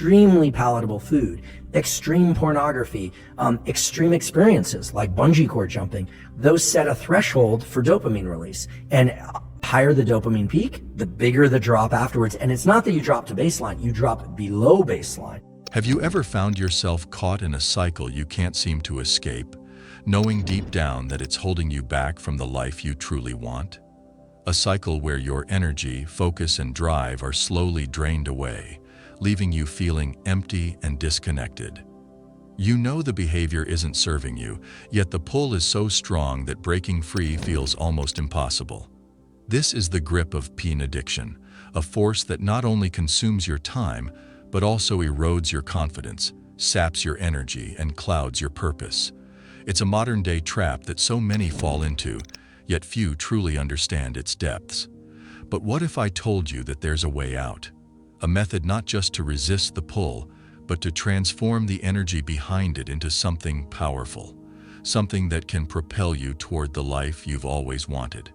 extremely palatable food, extreme pornography, extreme experiences like bungee cord jumping, those set a threshold for dopamine release. And higher the dopamine peak, the bigger the drop afterwards. And it's not that you drop to baseline, you drop below baseline. Have you ever found yourself caught in a cycle you can't seem to escape, knowing deep down that it's holding you back from the life you truly want? A cycle where your energy, focus, and drive are slowly drained away, leaving you feeling empty and disconnected. You know the behavior isn't serving you, yet the pull is so strong that breaking free feels almost impossible. This is the grip of peen addiction, a force that not only consumes your time, but also erodes your confidence, saps your energy, and clouds your purpose. It's a modern-day trap that so many fall into, yet few truly understand its depths. But what if I told you that there's a way out? A method not just to resist the pull, but to transform the energy behind it into something powerful, something that can propel you toward the life you've always wanted.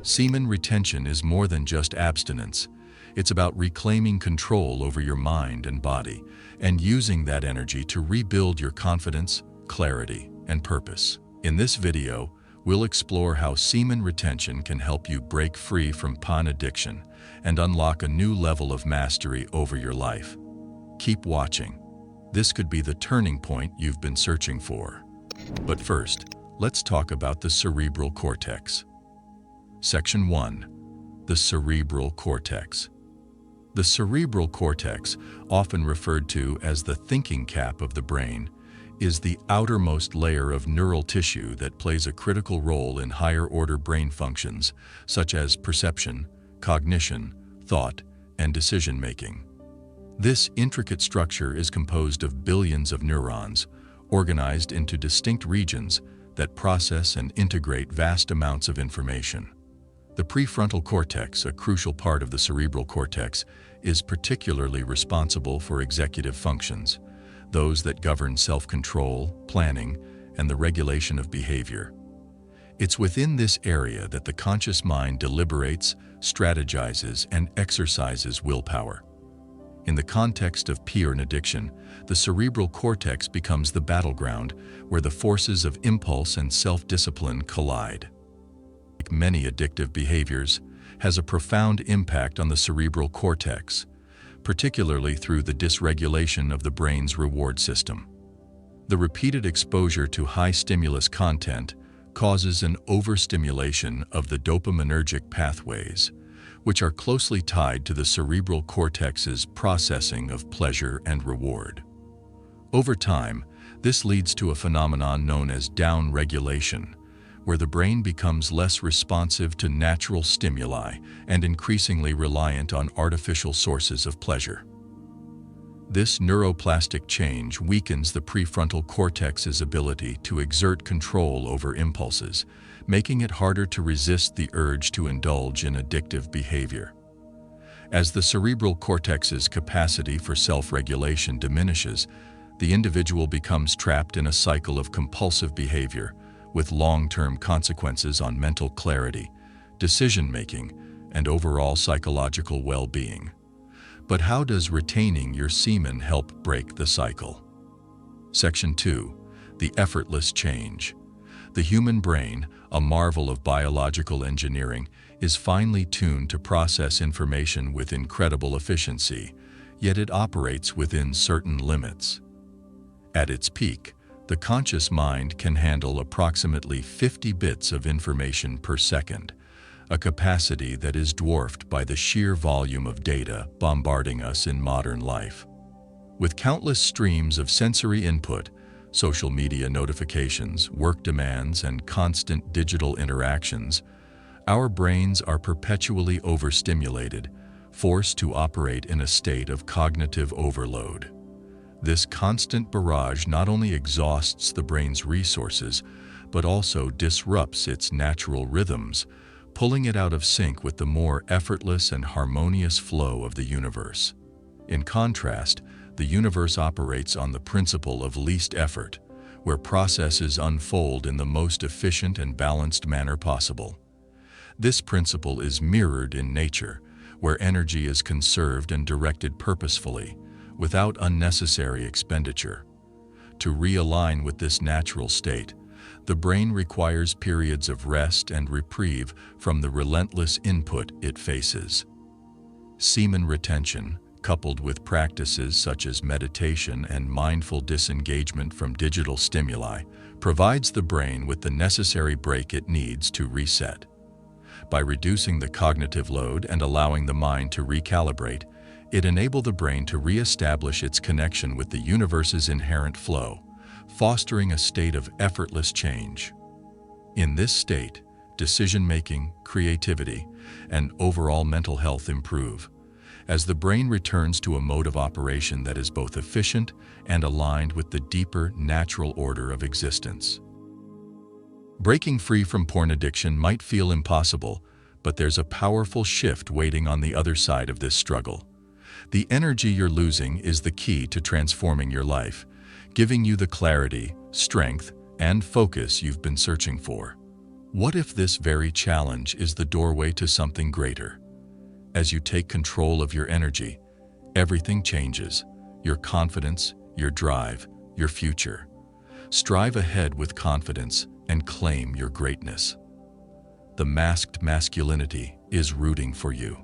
Semen retention is more than just abstinence. It's about reclaiming control over your mind and body, and using that energy to rebuild your confidence, clarity, and purpose. In this video, we'll explore how semen retention can help you break free from peen addiction and unlock a new level of mastery over your life. Keep watching. This could be the turning point you've been searching for. But first, let's talk about the cerebral cortex. Section 1. The cerebral cortex. The cerebral cortex, often referred to as the thinking cap of the brain, is the outermost layer of neural tissue that plays a critical role in higher-order brain functions, such as perception, cognition, thought, and decision-making. This intricate structure is composed of billions of neurons, organized into distinct regions that process and integrate vast amounts of information. The prefrontal cortex, a crucial part of the cerebral cortex, is particularly responsible for executive functions, those that govern self-control, planning, and the regulation of behavior. It's within this area that the conscious mind deliberates, strategizes, and exercises willpower. In the context of peen addiction, the cerebral cortex becomes the battleground where the forces of impulse and self-discipline collide. Like many addictive behaviors, has a profound impact on the cerebral cortex, particularly through the dysregulation of the brain's reward system. The repeated exposure to high-stimulus content causes an overstimulation of the dopaminergic pathways, which are closely tied to the cerebral cortex's processing of pleasure and reward. Over time, this leads to a phenomenon known as downregulation, where the brain becomes less responsive to natural stimuli and increasingly reliant on artificial sources of pleasure. This neuroplastic change weakens the prefrontal cortex's ability to exert control over impulses, making it harder to resist the urge to indulge in addictive behavior. As the cerebral cortex's capacity for self-regulation diminishes, the individual becomes trapped in a cycle of compulsive behavior, with long-term consequences on mental clarity, decision-making, and overall psychological well-being. But how does retaining your semen help break the cycle? Section 2. The effortless change. The human brain, a marvel of biological engineering, is finely tuned to process information with incredible efficiency, yet it operates within certain limits. At its peak, the conscious mind can handle approximately 50 bits of information per second, a capacity that is dwarfed by the sheer volume of data bombarding us in modern life. With countless streams of sensory input, social media notifications, work demands, and constant digital interactions, our brains are perpetually overstimulated, forced to operate in a state of cognitive overload. This constant barrage not only exhausts the brain's resources, but also disrupts its natural rhythms, pulling it out of sync with the more effortless and harmonious flow of the universe. In contrast, the universe operates on the principle of least effort, where processes unfold in the most efficient and balanced manner possible. This principle is mirrored in nature, where energy is conserved and directed purposefully, without unnecessary expenditure. To realign with this natural state, the brain requires periods of rest and reprieve from the relentless input it faces. Semen retention, coupled with practices such as meditation and mindful disengagement from digital stimuli, provides the brain with the necessary break it needs to reset. By reducing the cognitive load and allowing the mind to recalibrate, it enables the brain to re-establish its connection with the universe's inherent flow, fostering a state of effortless change. In this state, decision-making, creativity, and overall mental health improve, as the brain returns to a mode of operation that is both efficient and aligned with the deeper, natural order of existence. Breaking free from porn addiction might feel impossible, but there's a powerful shift waiting on the other side of this struggle. The energy you're losing is the key to transforming your life, giving you the clarity, strength, and focus you've been searching for. What if this very challenge is the doorway to something greater? As you take control of your energy, everything changes: your confidence, your drive, your future. Strive ahead with confidence and claim your greatness. The masked masculinity is rooting for you.